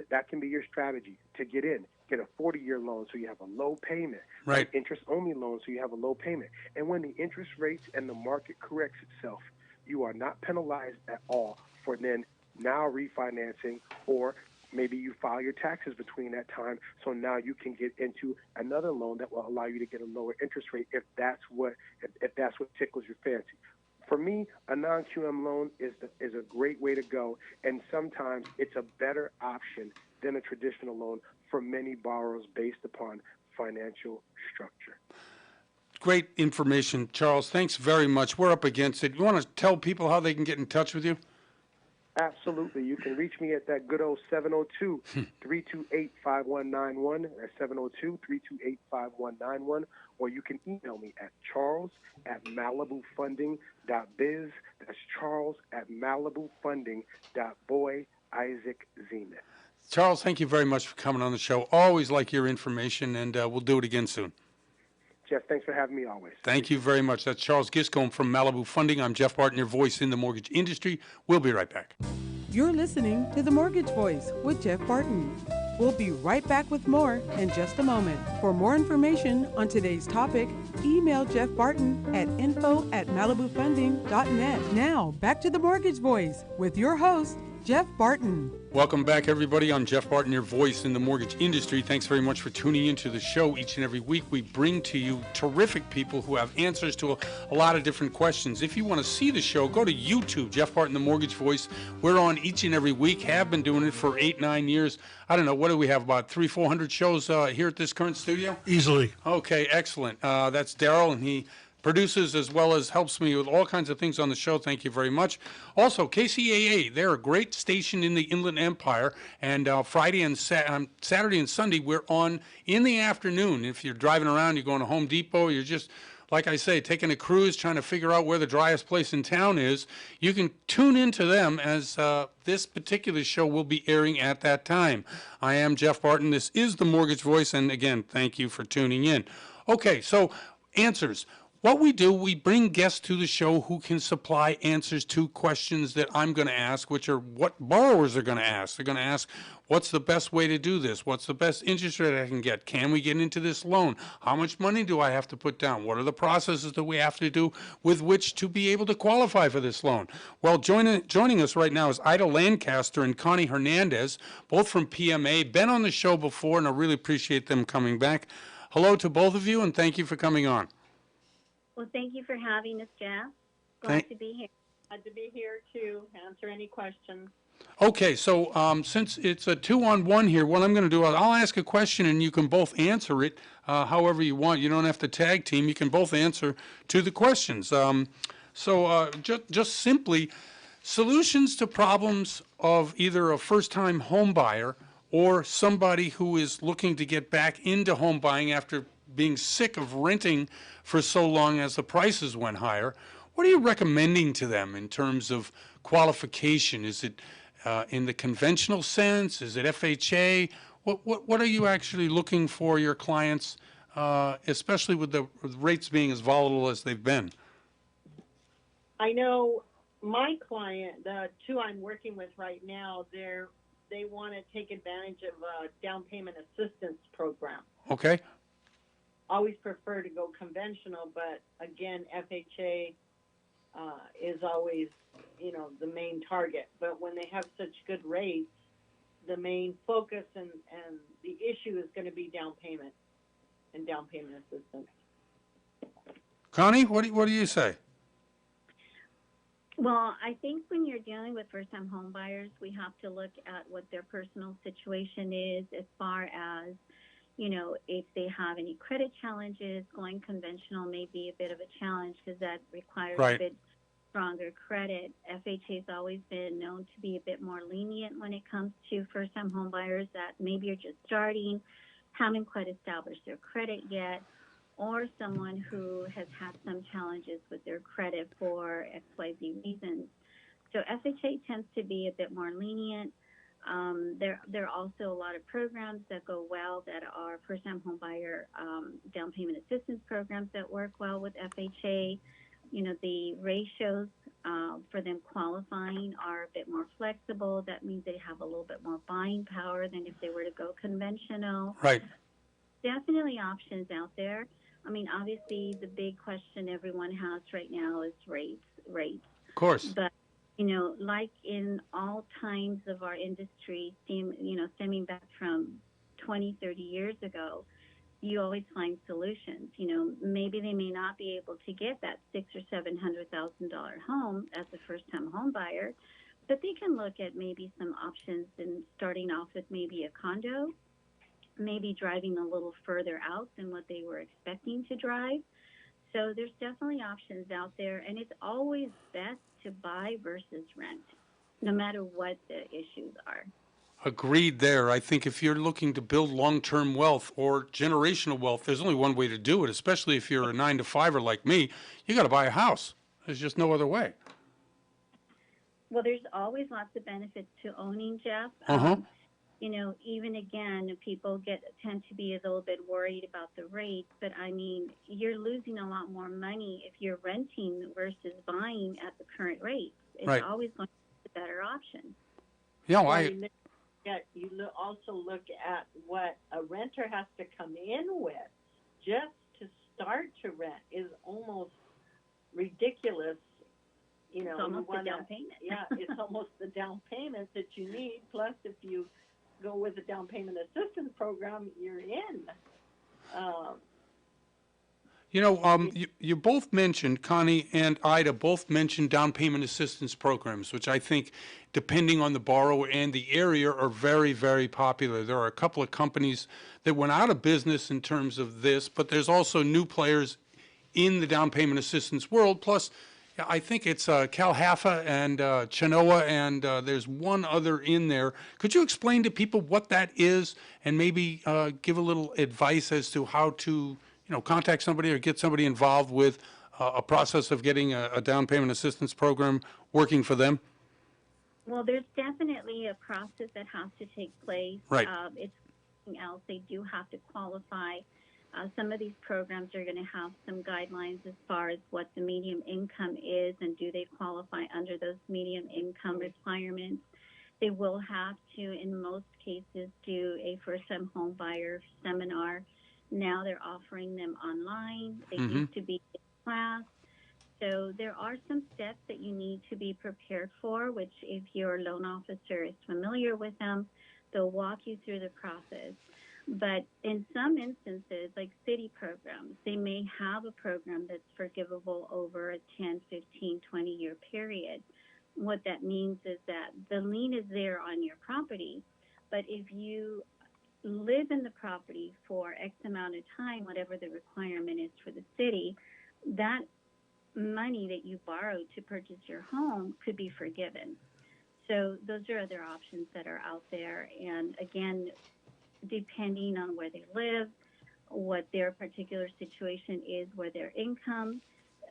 D: That can be your strategy to get in. Get a 40-year loan so you have a low payment.
B: Right.
D: Interest-only loan so you have a low payment. And when the interest rates and the market corrects itself, you are not penalized at all for then now refinancing, or maybe you file your taxes between that time, so now you can get into another loan that will allow you to get a lower interest rate if that's what tickles your fancy. For me, a non-QM loan is a great way to go, and sometimes it's a better option than a traditional loan for many borrowers based upon financial structure.
B: Great information, Charles. Thanks very much. We're up against it. You want to tell people how they can get in touch with you?
D: Absolutely. You can reach me at that good old 702-328-5191. That's 702-328-5191. Or you can email me at charles@malibufunding.biz. That's charles@malibufunding.boy Isaac Zenith.
B: Charles, thank you very much for coming on the show. Always like your information, and we'll do it again soon.
D: Jeff, thanks for having me always.
B: Thank you very much. That's Charles Giscombe from Malibu Funding. I'm Jeff Barton, your voice in the mortgage industry. We'll be right back.
A: You're listening to The Mortgage Voice with Jeff Barton. We'll be right back with more in just a moment. For more information on today's topic, email Jeff Barton at info@malibufunding.net. Now, back to The Mortgage Voice with your host, Jeff Barton.
B: Welcome back, everybody. I'm Jeff Barton, your voice in the mortgage industry. Thanks very much for tuning into the show. Each and every week, we bring to you terrific people who have answers to a lot of different questions. If you want to see the show, go to YouTube, Jeff Barton, the Mortgage Voice. We're on each and every week, have been doing it for 8-9 years. I don't know, what do we have, about 300-400 shows here at this current studio?
E: Easily.
B: Okay, excellent. That's Daryl, and he produces as well as helps me with all kinds of things on the show. Thank you very much. Also, KCAA, they're a great station in the Inland Empire, and Friday and Saturday and Sunday, we're on in the afternoon. If you're driving around, you're going to Home Depot, you're just, like I say, taking a cruise, trying to figure out where the driest place in town is, you can tune into them, as this particular show will be airing at that time. I am Jeff Barton. This is The Mortgage Voice, and again, thank you for tuning in. Okay, so answers. What we do, we bring guests to the show who can supply answers to questions that I'm going to ask, which are what borrowers are going to ask. They're going to ask, what's the best way to do this? What's the best interest rate I can get? Can we get into this loan? How much money do I have to put down? What are the processes that we have to do with which to be able to qualify for this loan? Well, joining us right now is Ida Lancaster and Connie Hernandez, both from PMA. Been on the show before, and I really appreciate them coming back. Hello to both of you, and thank you for coming on.
F: Well, thank you for having us, Jeff. Glad to be here. Glad to be here to answer any questions.
B: Okay, so since it's a 2-on-1 here, what I'm going to do, I'll ask a question and you can both answer it however you want. You don't have to tag team. You can both answer to the questions. Just simply, solutions to problems of either a first-time home buyer or somebody who is looking to get back into home buying after being sick of renting for so long as the prices went higher. What are you recommending to them in terms of qualification? Is it in the conventional sense? Is it FHA? What are you actually looking for your clients, especially with the rates being as volatile as they've been?
F: I know my client, the two I'm working with right now, they want to take advantage of a down payment assistance program.
B: Okay.
F: Always prefer to go conventional, but again, FHA is always, the main target. But when they have such good rates, the main focus and the issue is going to be down payment and down payment assistance.
B: Connie, what do you say?
E: Well, I think when you're dealing with first-time home buyers, we have to look at what their personal situation is as far as, if they have any credit challenges. Going conventional may be a bit of a challenge because that requires
B: Right.
E: a bit stronger credit. FHA has always been known to be a bit more lenient when it comes to first-time home buyers that maybe are just starting, haven't quite established their credit yet, or someone who has had some challenges with their credit for XYZ reasons. So FHA tends to be a bit more lenient. There are also a lot of programs that go well that are first-time home buyer down payment assistance programs that work well with FHA. The ratios for them qualifying are a bit more flexible. That means they have a little bit more buying power than if they were to go conventional.
B: Right.
E: Definitely options out there. I mean, obviously, the big question everyone has right now is rates.
B: Of course.
E: But, like in all times of our industry, stemming back from 20, 30 years ago, you always find solutions. Maybe they may not be able to get that $600,000 or $700,000 home as a first-time home buyer, but they can look at maybe some options and starting off with maybe a condo, maybe driving a little further out than what they were expecting to drive. So there's definitely options out there, and it's always best to buy versus rent, no matter what the issues are.
B: Agreed there. I think if you're looking to build long-term wealth or generational wealth, there's only one way to do it, especially if you're a 9-to-5er like me. You got to buy a house. There's just no other way.
E: Well, there's always lots of benefits to owning, Jeff. Even again, people tend to be a little bit worried about the rates, but I mean, you're losing a lot more money if you're renting versus buying at the current rates. It's
B: Right.
E: always going to be a better option.
B: Yeah,
F: You also look at what a renter has to come in with just to start to rent is almost ridiculous.
E: It's almost the down payment.
F: Yeah, it's almost the down payment that you need. Plus, if you go with the down payment assistance program, you're in.
B: You both mentioned, Connie and Ida both mentioned down payment assistance programs, which I think, depending on the borrower and the area, are very, very popular. There are a couple of companies that went out of business in terms of this, but there's also new players in the down payment assistance world. Plus, I think it's Calhaffa and Chenoa, and there's one other in there. Could you explain to people what that is and maybe give a little advice as to how to contact somebody or get somebody involved with a process of getting a down payment assistance program working for them?
E: Well, there's definitely a process that has to take place.
B: Right.
E: It's something else. They do have to qualify. Some of these programs are going to have some guidelines as far as what the median income is and do they qualify under those median income requirements. They will have to, in most cases, do a first-time home buyer seminar. Now they're offering them online. They used to be in class. So there are some steps that you need to be prepared for, which if your loan officer is familiar with them, they'll walk you through the process. But in some instances, like city programs, they may have a program that's forgivable over a 10, 15, 20-year period. What that means is that the lien is there on your property, but if you live in the property for X amount of time, whatever the requirement is for the city, that money that you borrowed to purchase your home could be forgiven. So those are other options that are out there. And again, depending on where they live, what their particular situation is, where their income,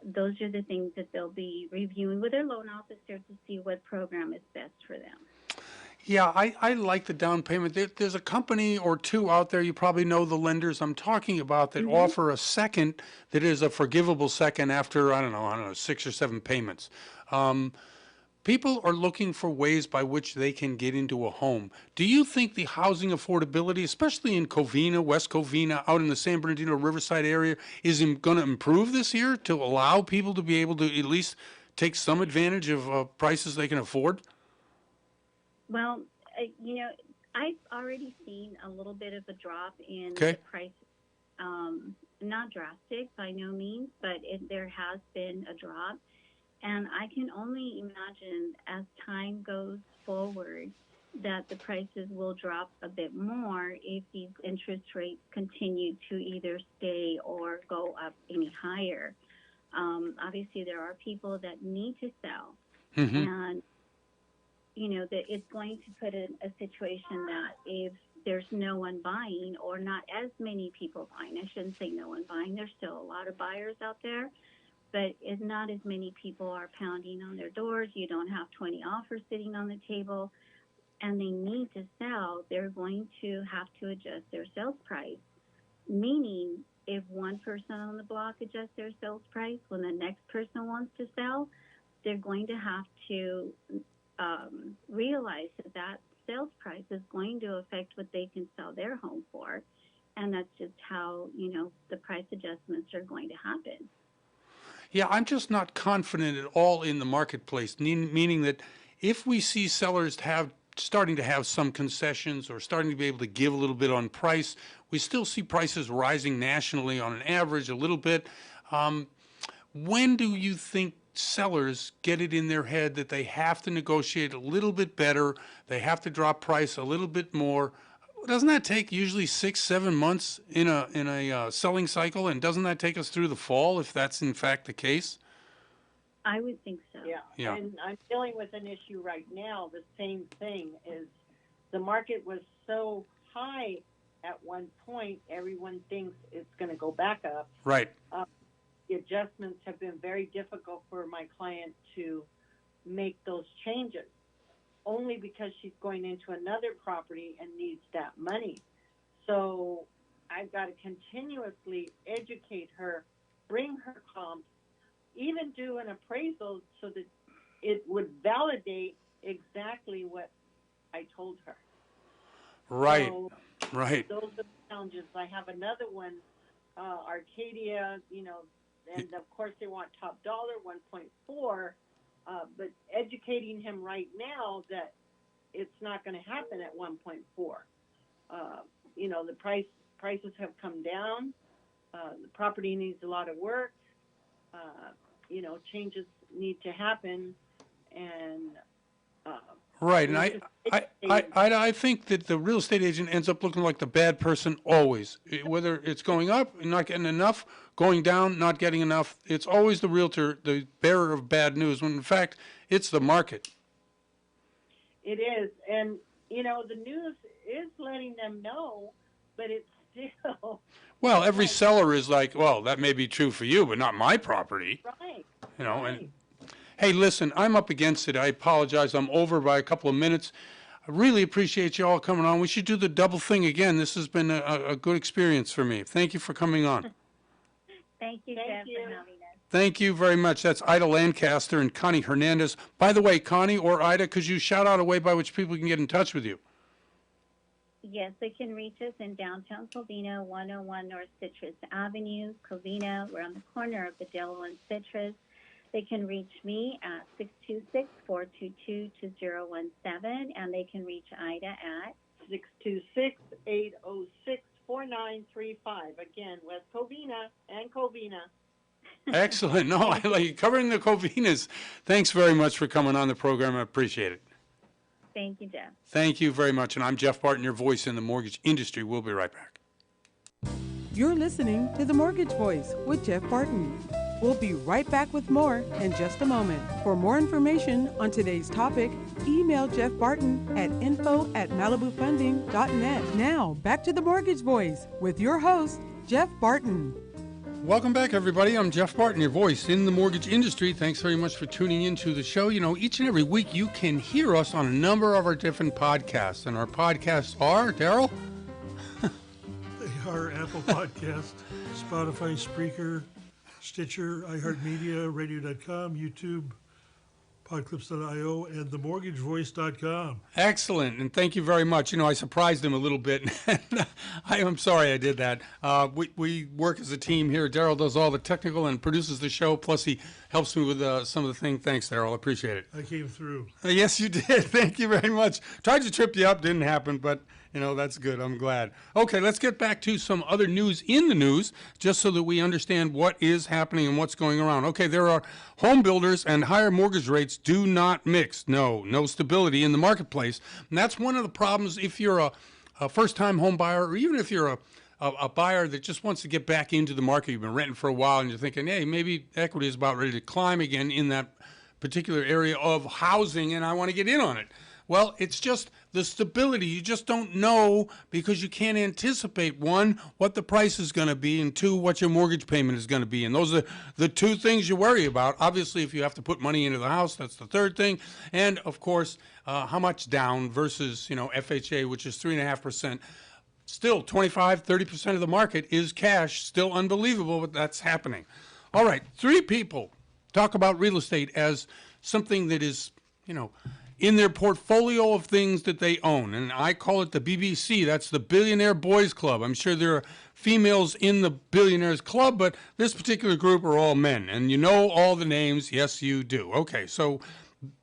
E: those are the things that they'll be reviewing with their loan officer to see what program is best for them.
B: Yeah, I like the down payment. There's a company or two out there, you probably know the lenders I'm talking about, that offer a second that is a forgivable second after, I don't know, 6 or 7 payments. People are looking for ways by which they can get into a home. Do you think the housing affordability, especially in Covina, West Covina, out in the San Bernardino Riverside area, is going to improve this year to allow people to be able to at least take some advantage of prices they can afford?
E: Well, I've already seen a little bit of a drop in
B: Okay.
E: the price. Not drastic by no means, but there has been a drop. And I can only imagine as time goes forward that the prices will drop a bit more if these interest rates continue to either stay or go up any higher. Obviously, there are people that need to sell. And that it's going to put in a situation that if there's no one buying or not as many people buying, I shouldn't say no one buying, there's still a lot of buyers out there, but if not as many people are pounding on their doors, you don't have 20 offers sitting on the table, and they need to sell, they're going to have to adjust their sales price. Meaning, if one person on the block adjusts their sales price, when the next person wants to sell, they're going to have to realize that sales price is going to affect what they can sell their home for. And that's just how, the price adjustments are going to happen.
B: Yeah, I'm just not confident at all in the marketplace, meaning that if we see sellers starting to have some concessions or starting to be able to give a little bit on price, we still see prices rising nationally on an average a little bit. When do you think sellers get it in their head that they have to negotiate a little bit better, they have to drop price a little bit more? Doesn't that take usually 6-7 months in a selling cycle, and doesn't that take us through the fall if that's in fact the case?
E: I would think so.
F: Yeah. And I'm dealing with an issue right now. The same thing is the market was so high at one point, everyone thinks it's going to go back up.
B: Right.
F: The adjustments have been very difficult for my client to make those changes, only because she's going into another property and needs that money. So I've got to continuously educate her, bring her comps, even do an appraisal so that it would validate exactly what I told her.
B: Right,
F: so
B: right.
F: Those are the challenges. I have another one, Arcadia, and of course they want top dollar, 1.4, but educating him right now that it's not going to happen at 1.4. The prices have come down. The property needs a lot of work. Changes need to happen, and
B: right. And I think that the real estate agent ends up looking like the bad person always. Whether it's going up and not getting enough, going down, not getting enough, it's always the realtor, the bearer of bad news, when in fact it's the market.
F: It is, and the news is letting them know, but it's still.
B: Well, every seller is like, well, that may be true for you, but not my property.
F: Right.
B: And hey, listen, I'm up against it. I apologize. I'm over by a couple of minutes. I really appreciate you all coming on. We should do the double thing again. This has been a good experience for me. Thank you for coming on.
E: Thank you, Jeff, for having us.
B: Thank you very much. That's Ida Lancaster and Connie Hernandez. By the way, Connie or Ida, could you shout out a way by which people can get in touch with you?
E: Yes, they can reach us in downtown Covina, 101 North Citrus Avenue, Covina. We're on the corner of the Dell and Citrus. They can reach me at 626-422-2017, and they can reach Ida at
F: 626-806-4935. Again, West Covina and Covina.
B: Excellent. No, I like you covering the Covinas. Thanks very much for coming on the program. I appreciate it.
E: Thank you, Jeff.
B: Thank you very much. And I'm Jeff Barton, your voice in the mortgage industry. We'll be right back.
A: You're listening to The Mortgage Voice with Jeff Barton. We'll be right back with more in just a moment. For more information on today's topic, email Jeff Barton at info@malibufunding.net. Now, back to The Mortgage Voice with your host, Jeff Barton.
B: Welcome back, everybody. I'm Jeff Barton, your voice in the mortgage industry. Thanks very much for tuning into the show. You know, each and every week you can hear us on a number of our different podcasts. And our podcasts are, Daryl?
G: They are Apple Podcast, Spotify, Spreaker, Stitcher, iHeartMedia, Radio.com, YouTube, Podclips.io, and TheMortgageVoice.com.
B: Excellent, and thank you very much. You know, I surprised him a little bit. I'm sorry I did that. We work as a team here. Daryl does all the technical and produces the show, plus he helps me with some of the things. Thanks, Daryl. I appreciate it.
G: I came through.
B: Yes, you did. Thank you very much. Tried to trip you up, didn't happen, but you know, that's good. I'm glad. Okay, let's get back to some other news in the news, just so that we understand what is happening and what's going around. Okay, there are home builders and higher mortgage rates do not mix. No stability in the marketplace. And that's one of the problems if you're a first-time home buyer, or even if you're a buyer that just wants to get back into the market. You've been renting for a while and you're thinking, hey, maybe equity is about ready to climb again in that particular area of housing and I want to get in on it. Well, it's just the stability. You just don't know because you can't anticipate, one, what the price is going to be, and two, what your mortgage payment is going to be. And those are the two things you worry about. Obviously, if you have to put money into the house, that's the third thing. And, of course, how much down versus, you know, FHA, which is 3.5%. Still, 25-30% of the market is cash. Still unbelievable, but that's happening. All right, three people talk about real estate as something that is, you know, in their portfolio of things that they own. And I call it the BBC. That's the Billionaire Boys Club. I'm sure there are females in the Billionaires Club, but this particular group are all men. And you know all the names. Yes, you do. Okay, so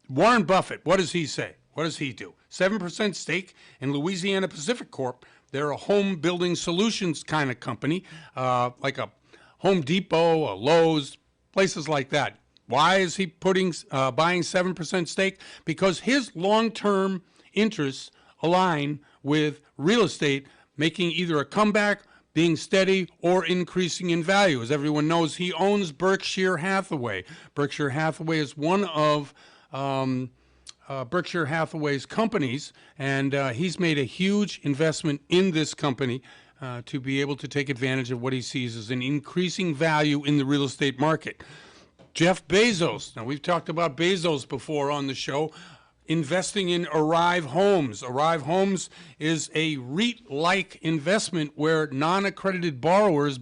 B: Warren Buffett, what does he say? What does he do? 7% stake in Louisiana Pacific Corp. They're a home building solutions kind of company, like a Home Depot, a Lowe's, places like that. Why is he buying 7% stake? Because his long-term interests align with real estate making either a comeback, being steady, or increasing in value. As everyone knows, he owns Berkshire Hathaway. Berkshire Hathaway is one of Berkshire Hathaway's companies, and he's made a huge investment in this company to be able to take advantage of what he sees as an increasing value in the real estate market. Jeff Bezos. Now, we've talked about Bezos before on the show, investing in Arrive Homes. Arrive Homes is a REIT-like investment where non-accredited buyers,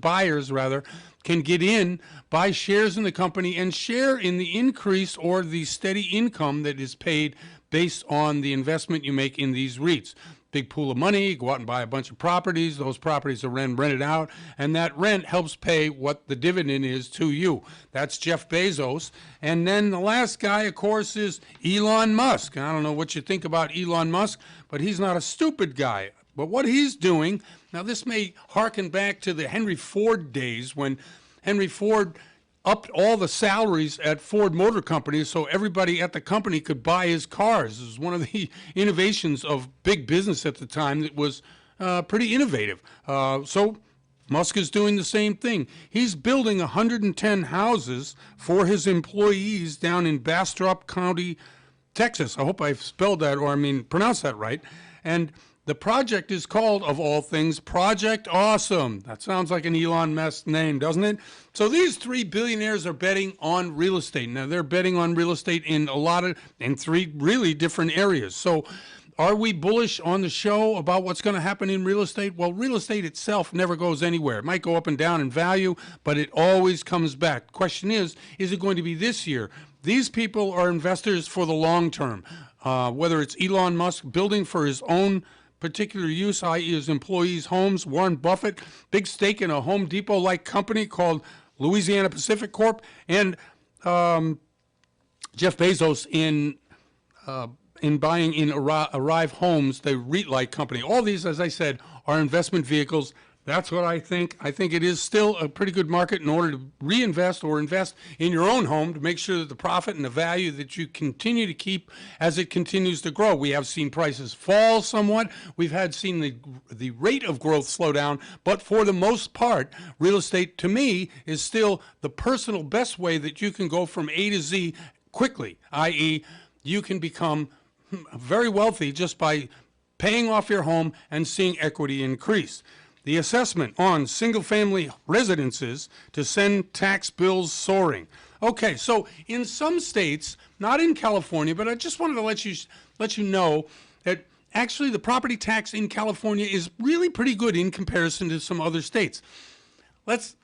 B: can get in, buy shares in the company, and share in the increase or the steady income that is paid based on the investment you make in these REITs. Big pool of money, you go out and buy a bunch of properties. Those properties are rented out, and that rent helps pay what the dividend is to you. That's Jeff Bezos. And then the last guy, of course, is Elon Musk. I don't know what you think about Elon Musk, but he's not a stupid guy. But what he's doing, now this may harken back to the Henry Ford days when Henry Ford upped all the salaries at Ford Motor Company so everybody at the company could buy his cars. It was one of the innovations of big business at the time that was pretty innovative. So Musk is doing the same thing. He's building 110 houses for his employees down in Bastrop County, Texas. I hope I've spelled that, pronounced that right. And the project is called, of all things, Project Awesome. That sounds like an Elon Musk name, doesn't it? So these three billionaires are betting on real estate. Now, they're betting on real estate in three really different areas. So are we bullish on the show about what's going to happen in real estate? Well, real estate itself never goes anywhere. It might go up and down in value, but it always comes back. Question is it going to be this year? These people are investors for the long term. Whether it's Elon Musk building for his own particular use, i.e. his employees' homes, Warren Buffett, big stake in a Home Depot-like company called Louisiana Pacific Corp, and Jeff Bezos in buying in Arrive Homes, the REIT-like company. All these, as I said, are investment vehicles. That's what I think. I think it is still a pretty good market in order to reinvest or invest in your own home to make sure that the profit and the value that you continue to keep as it continues to grow. We have seen prices fall somewhat. We've seen the rate of growth slow down. But for the most part, real estate, to me, is still the personal best way that you can go from A to Z quickly, i.e. you can become very wealthy just by paying off your home and seeing equity increase. the assessment on single-family residences to send tax bills soaring. Okay, so in some states, not in California, but I just wanted to let you know that actually the property tax in California is really pretty good in comparison to some other states. Let's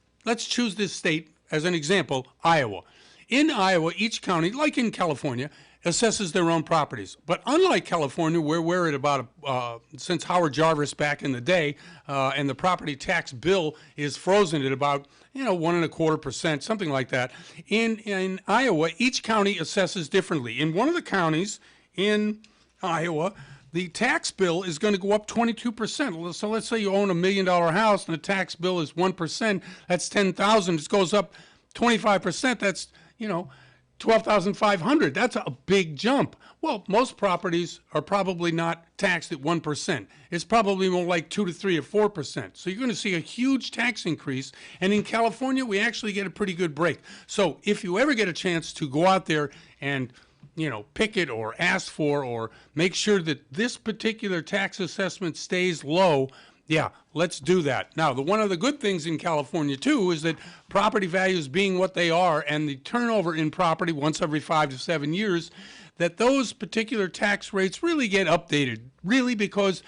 B: choose this state as an example, Iowa. In Iowa, each county, like in California, assesses their own properties. But unlike California, where we're at about, since Howard Jarvis back in the day, and the property tax bill is frozen at about, 1.25%, something like that. In Iowa, each county assesses differently. In one of the counties in Iowa, the tax bill is going to go up 22%. So let's say you own $1 million house and the tax bill is 1%. That's $10,000. It goes up 25%. That's, $12,500. That's a big jump. Well, most properties are probably not taxed at 1%. It's probably more like 2 to 3 or 4%. So you're going to see a huge tax increase. And in California, we actually get a pretty good break. So if you ever get a chance to go out there and pick it or ask for or make sure that this particular tax assessment stays low, yeah, let's do that. Now, one of the good things in California, too, is that property values being what they are and the turnover in property once every 5 to 7 years, that those particular tax rates really get updated, really, because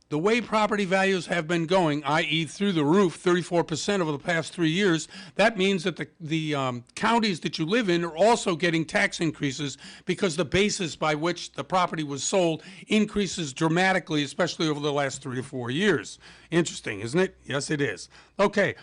B: the way property values have been going, i.e. through the roof, 34% over the past 3 years, that means that the counties that you live in are also getting tax increases because the basis by which the property was sold increases dramatically, especially over the last 3 to 4 years. Interesting, isn't it? Yes, it is. Okay.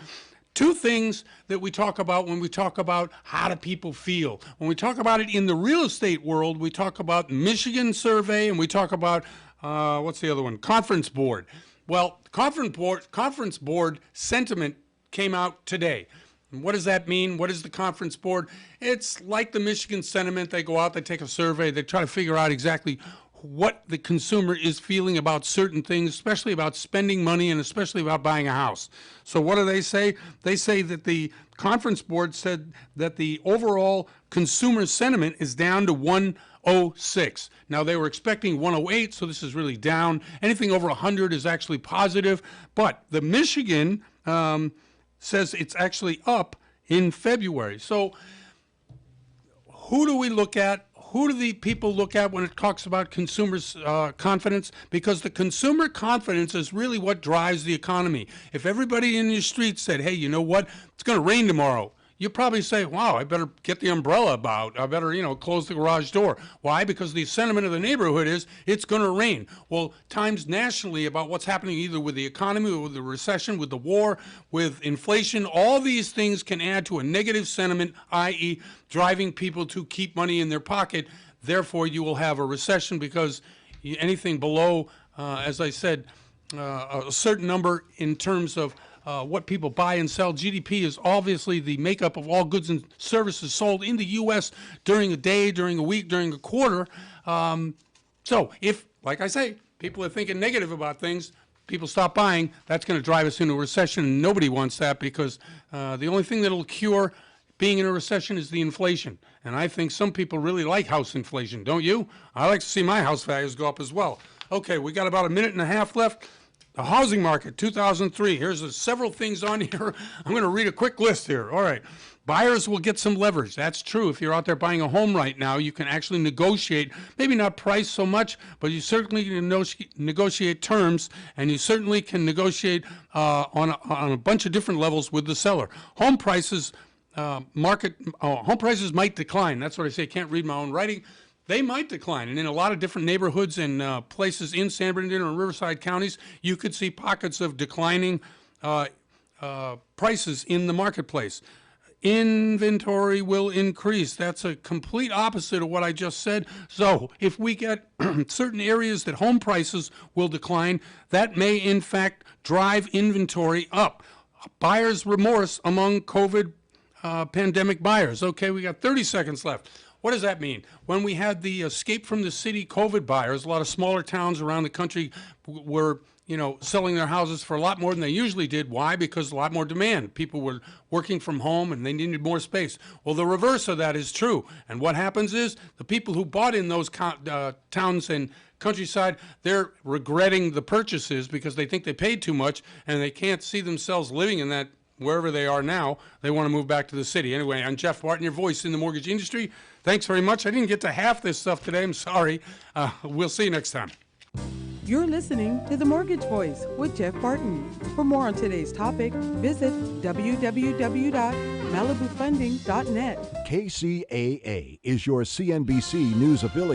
B: Two things that we talk about when we talk about how do people feel. When we talk about it in the real estate world, we talk about Michigan survey and we talk about what's the other one? Conference Board. Well, Conference Board sentiment came out today. And what does that mean? What is the Conference Board? It's like the Michigan sentiment. They go out, they take a survey, they try to figure out exactly what the consumer is feeling about certain things, especially about spending money and especially about buying a house. So what do they say? They say that the Conference Board said that the overall consumer sentiment is down to 106. Now, they were expecting 108, so this is really down. Anything over 100 is actually positive. But the Michigan says it's actually up in February. So who do we look at? Who do the people look at when it talks about consumers' confidence? Because the consumer confidence is really what drives the economy. If everybody in your street said, hey, you know what? It's going to rain tomorrow. You probably say, wow, I better get the umbrella about. I better, close the garage door. Why? Because the sentiment of the neighborhood is it's going to rain. Well, times nationally about what's happening either with the economy or with the recession, with the war, with inflation, all these things can add to a negative sentiment, i.e. driving people to keep money in their pocket. Therefore, you will have a recession because anything below, as I said, a certain number in terms of what people buy and sell. GDP is obviously the makeup of all goods and services sold in the U.S. during a day, during a week, during a quarter. So if, like I say, people are thinking negative about things, people stop buying, that's going to drive us into a recession, and nobody wants that because the only thing that will cure being in a recession is the inflation. And I think some people really like house inflation, don't you? I like to see my house values go up as well. Okay, we got about a minute and a half left. The housing market, 2003. Here's several things on here. I'm going to read a quick list here. All right. Buyers will get some leverage. That's true. If you're out there buying a home right now, you can actually negotiate, maybe not price so much, but you certainly can negotiate terms, and you certainly can negotiate on a bunch of different levels with the seller. Home prices home prices might decline. That's what I say. Can't read my own writing. They might decline, and in a lot of different neighborhoods and places in San Bernardino and Riverside counties, you could see pockets of declining prices in the marketplace. Inventory will increase. That's a complete opposite of what I just said. So if we get certain areas that home prices will decline, that may in fact drive inventory up. Buyer's remorse among COVID pandemic buyers. Okay, we got 30 seconds left. What does that mean? When we had the escape from the city COVID buyers, a lot of smaller towns around the country were selling their houses for a lot more than they usually did. Why? Because a lot more demand. People were working from home and they needed more space. Well, the reverse of that is true. And what happens is the people who bought in those towns and countryside, they're regretting the purchases because they think they paid too much and they can't see themselves living in that wherever they are now. They want to move back to the city. Anyway, I'm Jeff Barton, your voice in the mortgage industry. Thanks very much. I didn't get to half this stuff today. I'm sorry. We'll see you next time.
A: You're listening to The Mortgage Voice with Jeff Barton. For more on today's topic, visit www.malibufunding.net.
H: KCAA is your CNBC News affiliate.